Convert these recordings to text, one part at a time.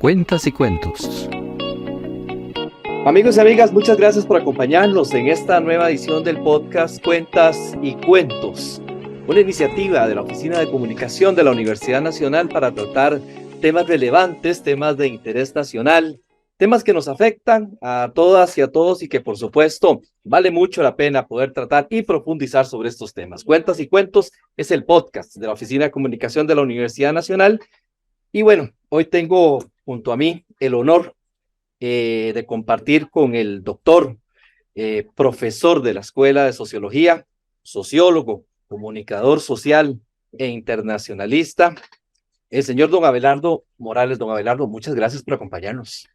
Cuentas y cuentos. Amigos y amigas, muchas gracias por acompañarnos en esta nueva edición del podcast Cuentas y Cuentos, una iniciativa de la Oficina de Comunicación de la Universidad Nacional para tratar temas relevantes, temas de interés nacional, temas que nos afectan a todas y a todos y que por supuesto vale mucho la pena poder tratar y profundizar sobre estos temas. Cuentas y Cuentos es el podcast de la Oficina de Comunicación de la Universidad Nacional y bueno, hoy tengo junto a mí el honor de compartir con el doctor, profesor de la Escuela de Sociología, sociólogo, comunicador social e internacionalista, el señor don Abelardo Morales. Don Abelardo, muchas gracias por acompañarnos.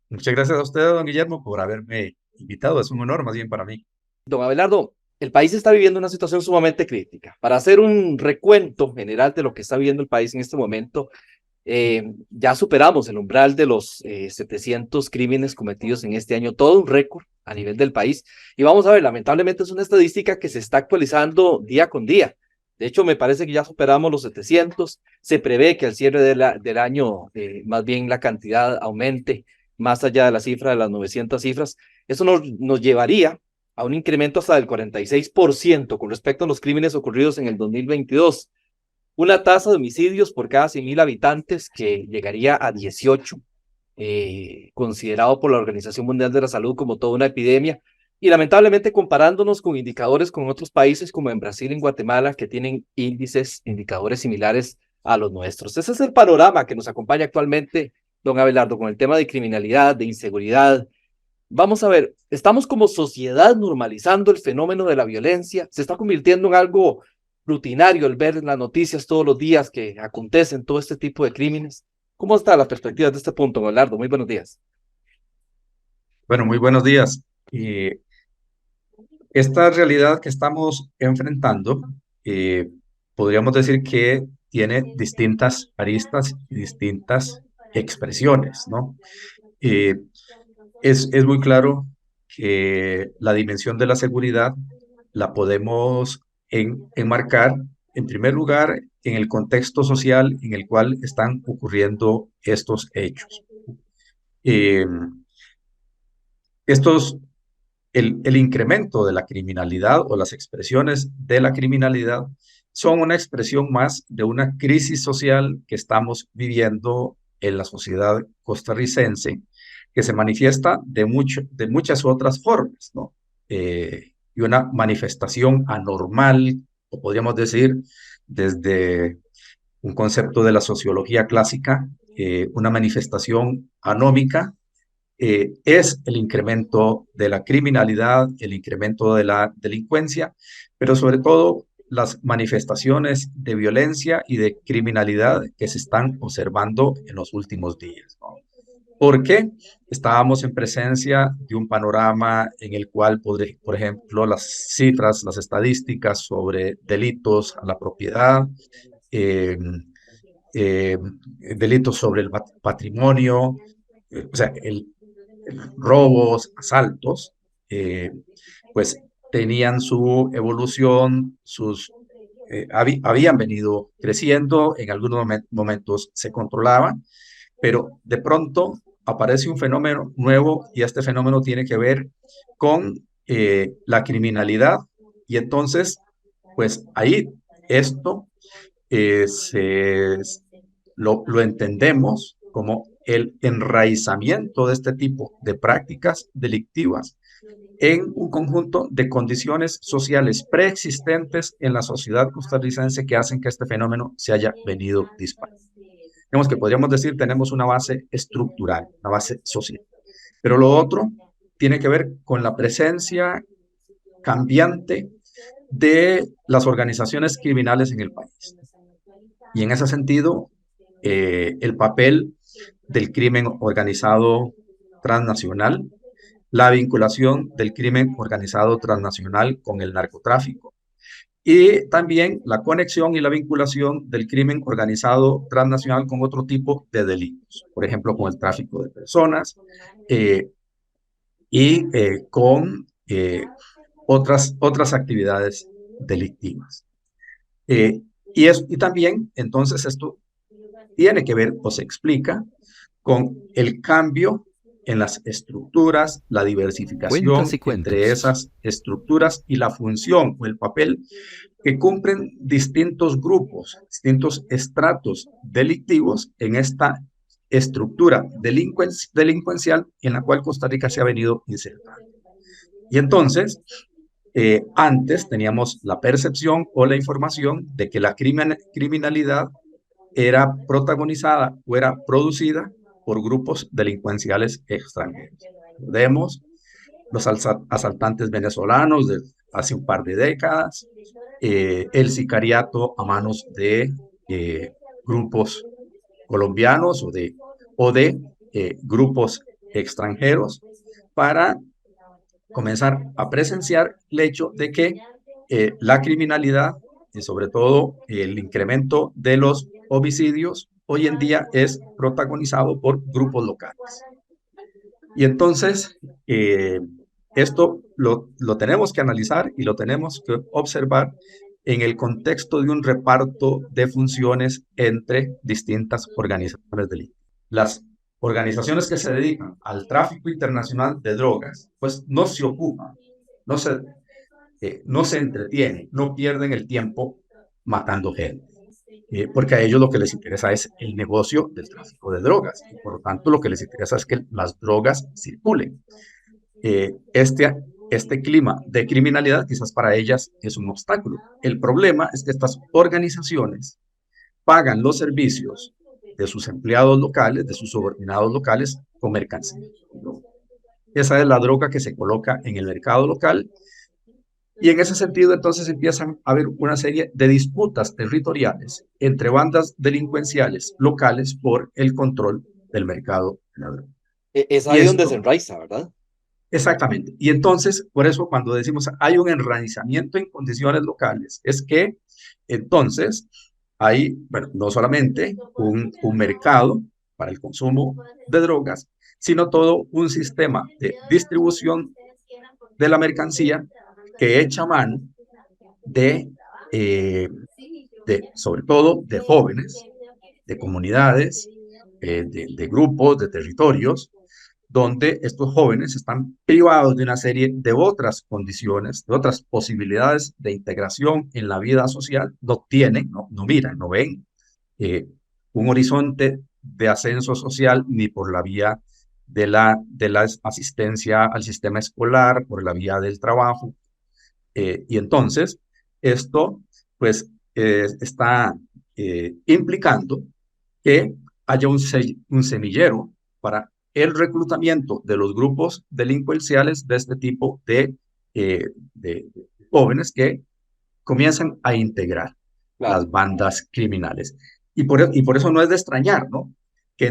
Muchas gracias a usted, don Guillermo, por haberme invitado. Es un honor más bien para mí. Don Abelardo, el país está viviendo una situación sumamente crítica. Para hacer un recuento general de lo que está viviendo el país en este momento, ya superamos el umbral de los 700 crímenes cometidos en este año, todo un récord a nivel del país. Y vamos a ver, lamentablemente es una estadística que se está actualizando día con día. De hecho, me parece que ya superamos los 700. Se prevé que al cierre del año, más bien la cantidad aumente más allá de la cifra de las 900 cifras. Eso nos llevaría a un incremento hasta del 46% con respecto a los crímenes ocurridos en el 2022. Una tasa de homicidios por cada 100.000 habitantes que llegaría a 18, considerado por la Organización Mundial de la Salud como toda una epidemia, y lamentablemente comparándonos con indicadores con otros países como en Brasil y en Guatemala, que tienen indicadores similares a los nuestros. Ese es el panorama que nos acompaña actualmente, don Abelardo, con el tema de criminalidad, de inseguridad. Vamos a ver, estamos como sociedad normalizando el fenómeno de la violencia, se está convirtiendo en algo rutinario el ver en las noticias todos los días que acontecen todo este tipo de crímenes. ¿Cómo está la perspectiva de este punto, Abelardo? Muy buenos días. Bueno, muy buenos días. Esta realidad que estamos enfrentando, podríamos decir que tiene distintas aristas y distintas expresiones, ¿no? Es muy claro que la dimensión de la seguridad la podemos enmarcar, en primer lugar, en el contexto social en el cual están ocurriendo estos hechos. Eh, estos, el incremento de la criminalidad o las expresiones de la criminalidad son una expresión más de una crisis social que estamos viviendo en la sociedad costarricense, que se manifiesta de muchas otras formas, ¿no? Y una manifestación anormal, o podríamos decir, desde un concepto de la sociología clásica, una manifestación anómica, es el incremento de la criminalidad, el incremento de la delincuencia, pero sobre todo las manifestaciones de violencia y de criminalidad que se están observando en los últimos días, ¿no? Porque estábamos en presencia de un panorama en el cual, por ejemplo, las cifras, las estadísticas sobre delitos a la propiedad, eh, eh, delitos sobre el patrimonio, o sea, robos, asaltos, pues tenían su evolución, habían venido creciendo, en algunos momentos se controlaban, pero de pronto aparece un fenómeno nuevo y este fenómeno tiene que ver con la criminalidad y entonces, pues ahí esto lo entendemos como el enraizamiento de este tipo de prácticas delictivas en un conjunto de condiciones sociales preexistentes en la sociedad costarricense que hacen que este fenómeno se haya venido disparando. Digamos que podríamos decir tenemos una base estructural, una base social. Pero lo otro tiene que ver con la presencia cambiante de las organizaciones criminales en el país. Y en ese sentido, el papel del crimen organizado transnacional, la vinculación del crimen organizado transnacional con el narcotráfico y también la conexión y la vinculación del crimen organizado transnacional con otro tipo de delitos, por ejemplo, con el tráfico de personas con otras actividades delictivas. Y también, entonces, esto tiene que ver o se explica con el cambio en las estructuras, la Cuentas diversificación y entre cuentos. esas estructuras y la función o el papel que cumplen distintos grupos, distintos estratos delictivos en esta estructura delincuencial en la cual Costa Rica se ha venido insertando. Y entonces, antes teníamos la percepción o la información de que la criminalidad era protagonizada o era producida por grupos delincuenciales extranjeros. Vemos los asaltantes venezolanos de hace un par de décadas, el sicariato a manos de grupos colombianos o de grupos extranjeros, para comenzar a presenciar el hecho de que la criminalidad y sobre todo el incremento de los homicidios hoy en día es protagonizado por grupos locales. Y entonces, esto lo tenemos que analizar y lo tenemos que observar en el contexto de un reparto de funciones entre distintas organizaciones delictivas. Las organizaciones que se dedican al tráfico internacional de drogas, pues no se ocupan, no se entretienen, no pierden el tiempo matando gente. Porque a ellos lo que les interesa es el negocio del tráfico de drogas. Y por lo tanto, lo que les interesa es que las drogas circulen. Este clima de criminalidad quizás para ellas es un obstáculo. El problema es que estas organizaciones pagan los servicios de sus empleados locales, de sus subordinados locales, con mercancía. Esa es la droga que se coloca en el mercado local. Y en ese sentido, entonces empiezan a haber una serie de disputas territoriales entre bandas delincuenciales locales por el control del mercado de la droga. Es Y ahí donde se esto, enraiza, ¿verdad? exactamente. Y entonces, por eso cuando decimos hay un enraizamiento en condiciones locales, es que entonces hay, bueno, no solamente un mercado para el consumo de drogas, sino todo un sistema de distribución de la mercancía que echa mano de, sobre todo, de jóvenes, de comunidades, de grupos, de territorios, donde estos jóvenes están privados de una serie de otras condiciones, de otras posibilidades de integración en la vida social, no tienen, no miran, no ven un horizonte de ascenso social ni por la vía de la asistencia al sistema escolar, por la vía del trabajo. Y entonces, esto pues está implicando que haya un semillero para el reclutamiento de los grupos delincuenciales de este tipo de jóvenes que comienzan a integrar Claro. las bandas criminales. Y por eso no es de extrañar, ¿no? Que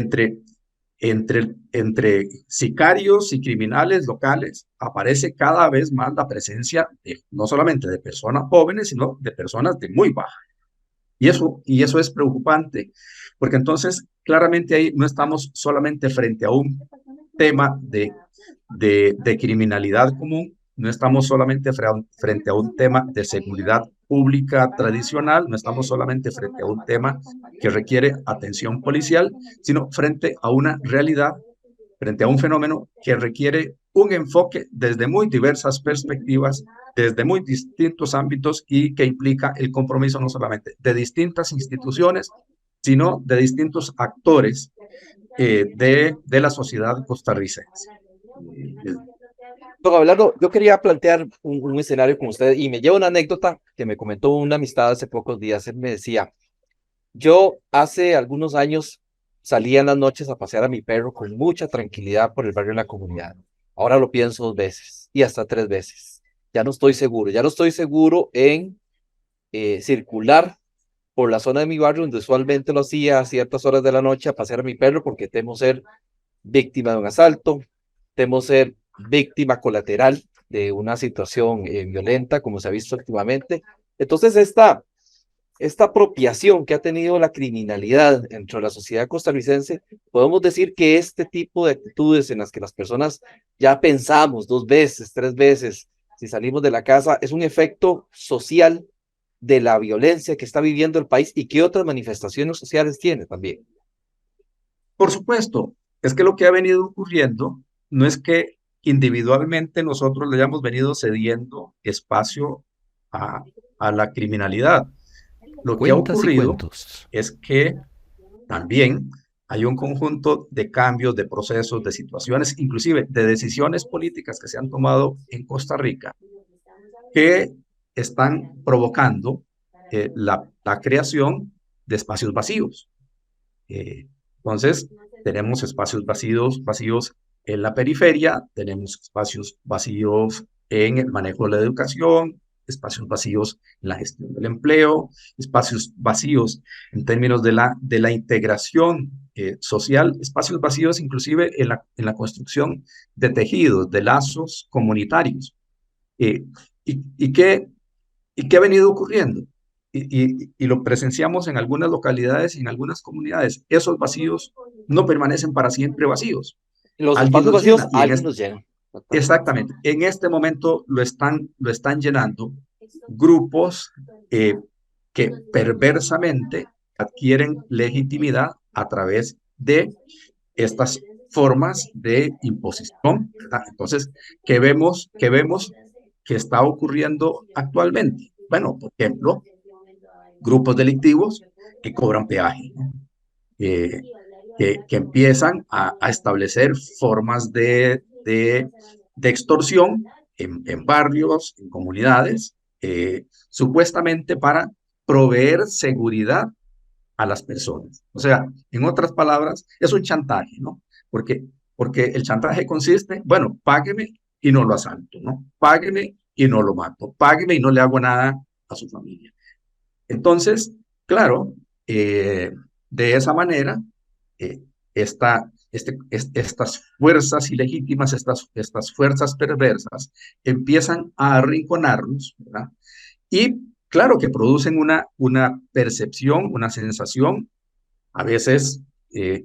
entre sicarios y criminales locales aparece cada vez más la presencia no solamente de personas jóvenes, sino de personas de muy baja. Y eso es preocupante, porque entonces claramente ahí no estamos solamente frente a un tema de criminalidad común, no estamos solamente frente a un tema de seguridad pública tradicional, no estamos solamente frente a un tema que requiere atención policial, sino frente a una realidad, frente a un fenómeno que requiere un enfoque desde muy diversas perspectivas, desde muy distintos ámbitos y que implica el compromiso no solamente de distintas instituciones, sino de distintos actores de la sociedad costarricense. Don Abelardo, yo quería plantear un escenario con usted y me lleva una anécdota que me comentó una amistad hace pocos días. Él me decía, yo hace algunos años salía en las noches a pasear a mi perro con mucha tranquilidad por el barrio en la comunidad. Ahora lo pienso 2 veces y hasta 3 veces. Ya no estoy seguro, ya no estoy seguro en circular por la zona de mi barrio, donde usualmente lo hacía a ciertas horas de la noche a pasear a mi perro porque temo ser víctima de un asalto, temo ser víctima colateral de una situación violenta, como se ha visto últimamente. Entonces, esta apropiación que ha tenido la criminalidad dentro de la sociedad costarricense, podemos decir que este tipo de actitudes en las que las personas ya pensamos 2 veces, 3 veces, si salimos de la casa, es un efecto social de la violencia que está viviendo el país y qué otras manifestaciones sociales tiene también. Por supuesto, Es que lo que ha venido ocurriendo no es que individualmente nosotros le hayamos venido cediendo espacio a, a la criminalidad. Lo que ha Cuentas y ocurrido cuentos. es que también hay un conjunto de cambios, de procesos, de situaciones, inclusive de decisiones políticas que se han tomado en Costa Rica que están provocando la creación de espacios vacíos. Entonces, tenemos espacios vacíos en la periferia, tenemos espacios vacíos en el manejo de la educación, espacios vacíos en la gestión del empleo, espacios vacíos en términos de la integración social, espacios vacíos inclusive en la construcción de tejidos, de lazos comunitarios. Eh, y qué, ¿Y qué ha venido ocurriendo? Y lo presenciamos en algunas localidades y en algunas comunidades. Esos vacíos no permanecen para siempre vacíos. Los Alguien espacios los vacíos, llena y alguien los llena. exactamente, en este momento lo están llenando grupos que perversamente adquieren legitimidad a través de estas formas de imposición, ¿verdad? Entonces, ¿qué vemos que está ocurriendo actualmente? Bueno, por ejemplo, grupos delictivos que cobran peaje, ¿no? Eh, que empiezan a establecer formas de extorsión en barrios, en comunidades, supuestamente para proveer seguridad a las personas. O sea, en otras palabras, es un chantaje, ¿no? Porque, porque el chantaje consiste, bueno, págueme y no lo asalto, ¿no? Págueme y no lo mato, págueme y no le hago nada a su familia. Entonces, claro, de esa manera, eh, estas fuerzas ilegítimas, estas fuerzas perversas, empiezan a arrinconarnos, ¿verdad? Y claro que producen una percepción, una sensación, a veces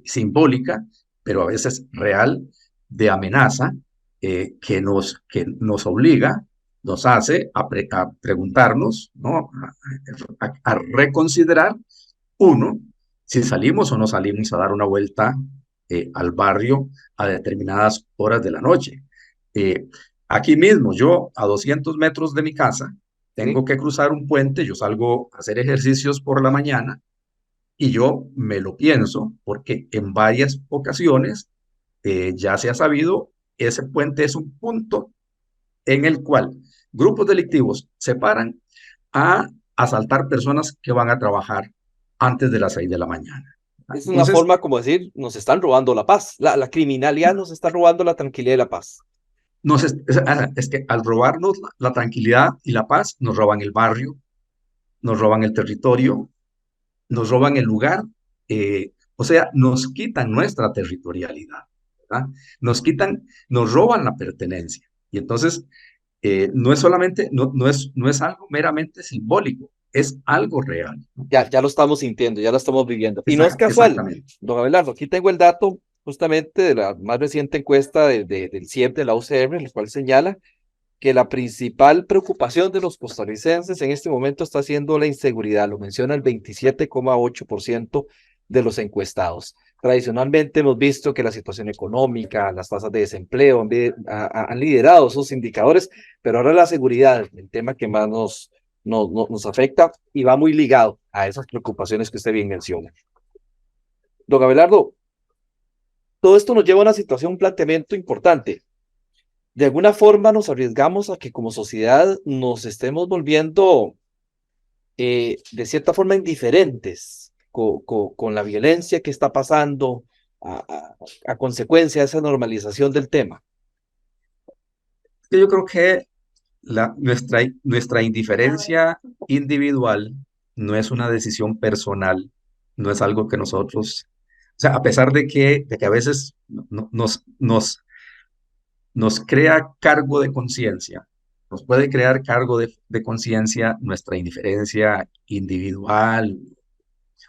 simbólica, pero a veces real, de amenaza, que nos obliga, nos hace a preguntarnos, ¿no? A reconsiderar, uno, si salimos o no salimos a dar una vuelta al barrio a determinadas horas de la noche. Eh, Aquí mismo, yo a 200 metros de mi casa, ¿Sí? tengo que cruzar un puente, yo salgo a hacer ejercicios por la mañana y yo me lo pienso porque en varias ocasiones ya se ha sabido, ese puente es un punto en el cual grupos delictivos se paran a asaltar personas que van a trabajar antes de las 6 de la mañana. Es una Entonces, forma como decir, nos están robando la paz. La criminalidad nos está robando la tranquilidad y la paz. es que al robarnos la tranquilidad y la paz, nos roban el barrio, nos roban el territorio, nos roban el lugar, o sea, nos quitan nuestra territorialidad, ¿verdad? Nos roban la pertenencia. Y entonces, no es solamente, no es algo meramente simbólico, es algo real, ¿no? Ya lo estamos sintiendo, ya lo estamos viviendo. Y no es casual, Exactamente. don Abelardo, aquí tengo el dato justamente de la más reciente encuesta del CIEP de la UCR, el cual señala que la principal preocupación de los costarricenses en este momento está siendo la inseguridad. Lo menciona el 27,8% de los encuestados. Tradicionalmente hemos visto que la situación económica, las tasas de desempleo han liderado esos indicadores, pero ahora la seguridad, el tema que más nos afecta y va muy ligado a esas preocupaciones que usted bien menciona. Don Abelardo, todo esto nos lleva a una situación, un planteamiento importante. De alguna forma nos arriesgamos a que como sociedad nos estemos volviendo de cierta forma indiferentes con la violencia que está pasando a consecuencia de esa normalización del tema. Yo creo que nuestra indiferencia individual no es una decisión personal, no es algo que nosotros, o sea, a pesar de que a veces nos crea cargo de conciencia, nos puede crear cargo de conciencia nuestra indiferencia individual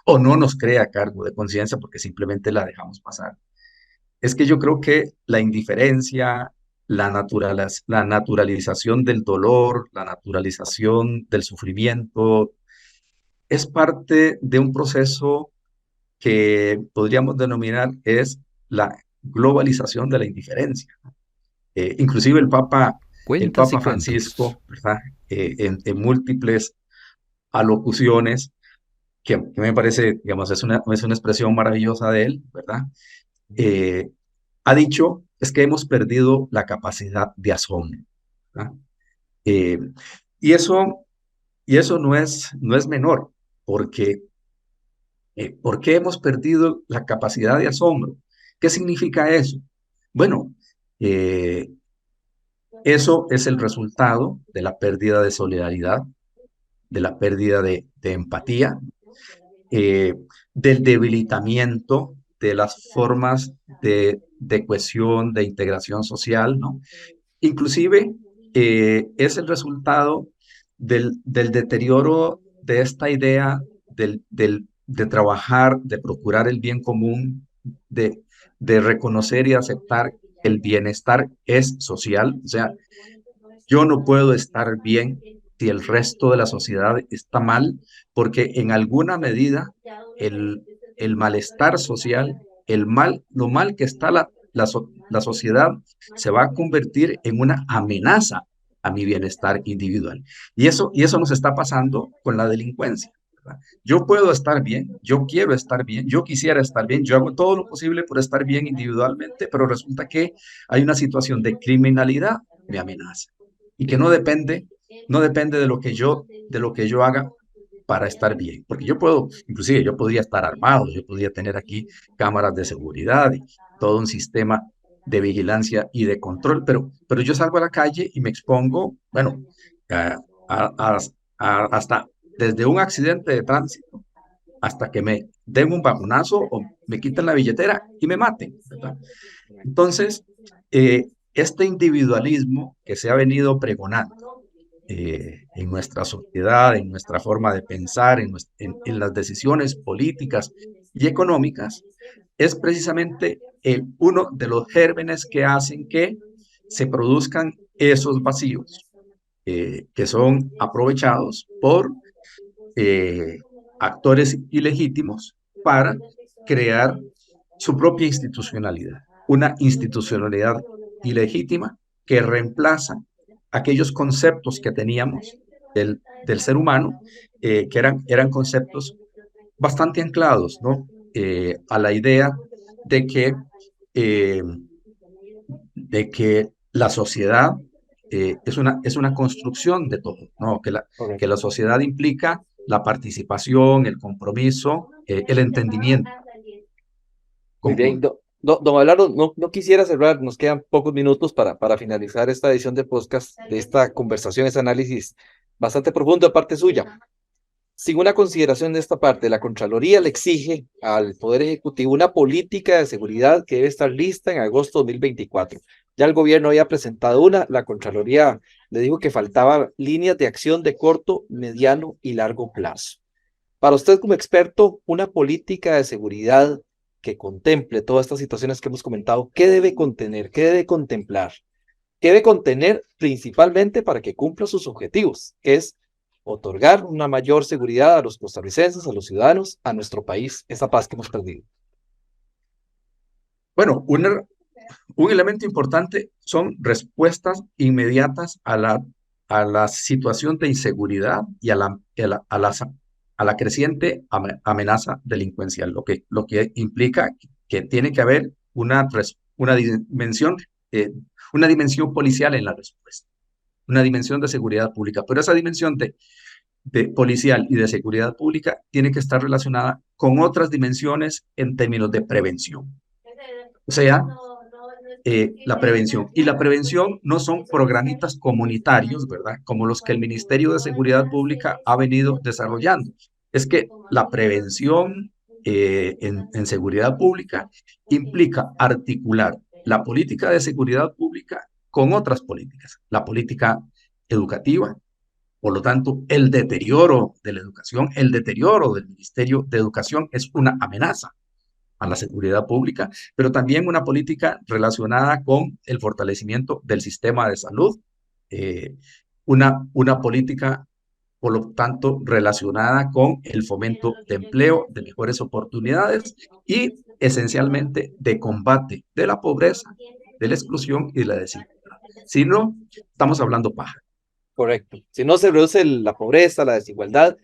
o no nos crea cargo de conciencia porque simplemente la dejamos pasar. Es que yo creo que la indiferencia, la naturalización del dolor, la naturalización del sufrimiento, es parte de un proceso que podríamos denominar es globalización de la indiferencia. Inclusive el Cuentas y Papa cuentos. Francisco, ¿verdad? En múltiples alocuciones, que me parece, digamos, es una expresión maravillosa de él, ¿verdad? Eh, ha dicho, es que hemos perdido la capacidad de asombro, ¿verdad? Eh, y eso, y eso no es menor, porque ¿por qué hemos perdido la capacidad de asombro? ¿Qué significa eso? Bueno, eh, eso es el resultado de la pérdida de solidaridad, de la pérdida de empatía, eh, del debilitamiento de las formas de cohesión, de integración social, ¿no? Inclusive es el resultado del deterioro de esta idea de trabajar, de procurar el bien común, de reconocer y aceptar que el bienestar es social. O sea, yo no puedo estar bien si el resto de la sociedad está mal, porque en alguna medida el malestar social, lo mal que está la sociedad, se va a convertir en una amenaza a mi bienestar individual. Y eso nos está pasando con la delincuencia, ¿verdad? Yo puedo estar bien, yo quiero estar bien, yo quisiera estar bien, yo hago todo lo posible por estar bien individualmente, pero resulta que hay una situación de criminalidad que me amenaza y que no depende de lo que yo haga para estar bien, porque yo puedo, inclusive yo podría estar armado, yo podría tener aquí cámaras de seguridad y todo un sistema de vigilancia y de control, pero yo salgo a la calle y me expongo, bueno, a, a, hasta desde un accidente de tránsito hasta que me den un vacunazo o me quiten la billetera y me maten, ¿verdad? Entonces, este individualismo que se ha venido pregonando en nuestra sociedad, en nuestra forma de pensar, en las decisiones políticas y económicas, es precisamente uno de los gérmenes que hacen que se produzcan esos vacíos que son aprovechados por actores ilegítimos para crear su propia institucionalidad, una institucionalidad ilegítima que reemplaza aquellos conceptos que teníamos del ser humano, eran conceptos bastante anclados, ¿no? A la idea de que, eh, de que la sociedad es una construcción de todo, ¿no? Que la Correcto. sociedad implica la participación, el compromiso, el entendimiento. Muy bien. Concluyo. Don Abelardo, no quisiera cerrar, nos quedan pocos minutos para finalizar esta edición de podcast, de esta conversación, este análisis bastante profundo de parte suya. Sin una consideración de esta parte, la Contraloría le exige al Poder Ejecutivo una política de seguridad que debe estar lista en agosto de 2024. Ya el gobierno había presentado una, la Contraloría le dijo que faltaban líneas de acción de corto, mediano y largo plazo. Para usted como experto, una política de seguridad que contemple todas estas situaciones que hemos comentado, ¿qué debe contener? ¿Qué debe contemplar? ¿Qué debe contener principalmente para que cumpla sus objetivos? Que es otorgar una mayor seguridad a los costarricenses, a los ciudadanos, a nuestro país, esa paz que hemos perdido. Bueno, un elemento importante son respuestas inmediatas a la situación de inseguridad y a la creciente amenaza delincuencial, lo que implica que tiene que haber eh, una dimensión policial en la respuesta, una dimensión de seguridad pública, pero esa dimensión de policial y de seguridad pública tiene que estar relacionada con otras dimensiones en términos de prevención. O sea, la prevención. Y la prevención no son programitas comunitarios, ¿verdad? Como los que el Ministerio de Seguridad Pública ha venido desarrollando. Es que la prevención en seguridad pública implica articular la política de seguridad pública con otras políticas. La política educativa, por lo tanto, el deterioro de la educación, el deterioro del Ministerio de Educación es una amenaza a la seguridad pública, pero también una política relacionada con el fortalecimiento del sistema de salud, eh, una política, por lo tanto, relacionada con el fomento de empleo, de mejores oportunidades y esencialmente de combate de la pobreza, de la exclusión y de la desigualdad. Si no, estamos hablando paja. Correcto. Si no se reduce la pobreza, la desigualdad,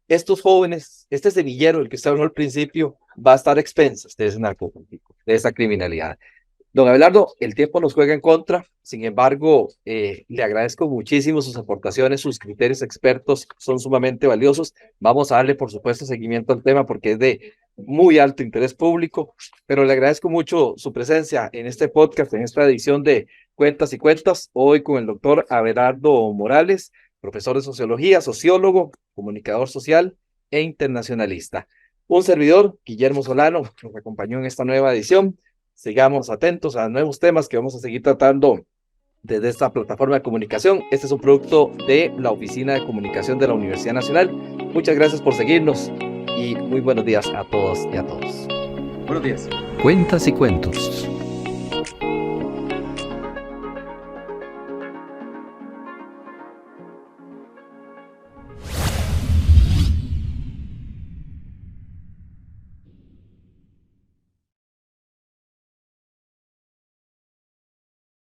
estos jóvenes, este semillero, el que usted habló al principio, va a estar a expensas de ese narcotráfico, de esa criminalidad. Don Abelardo, el tiempo nos juega en contra, sin embargo, le agradezco muchísimo sus aportaciones, sus criterios expertos son sumamente valiosos. Vamos a darle, por supuesto, seguimiento al tema porque es de muy alto interés público, pero le agradezco mucho su presencia en este podcast, en esta edición de Cuentas y Cuentas, hoy con el doctor Abelardo Morales, profesor de sociología, sociólogo, comunicador social e internacionalista. Un servidor, Guillermo Solano, nos acompañó en esta nueva edición. Sigamos atentos a nuevos temas que vamos a seguir tratando desde esta plataforma de comunicación. Este es un producto de la Oficina de Comunicación de la Universidad Nacional. Muchas gracias por seguirnos y muy buenos días a todos y a todos. Buenos días. Cuentas y Cuentos.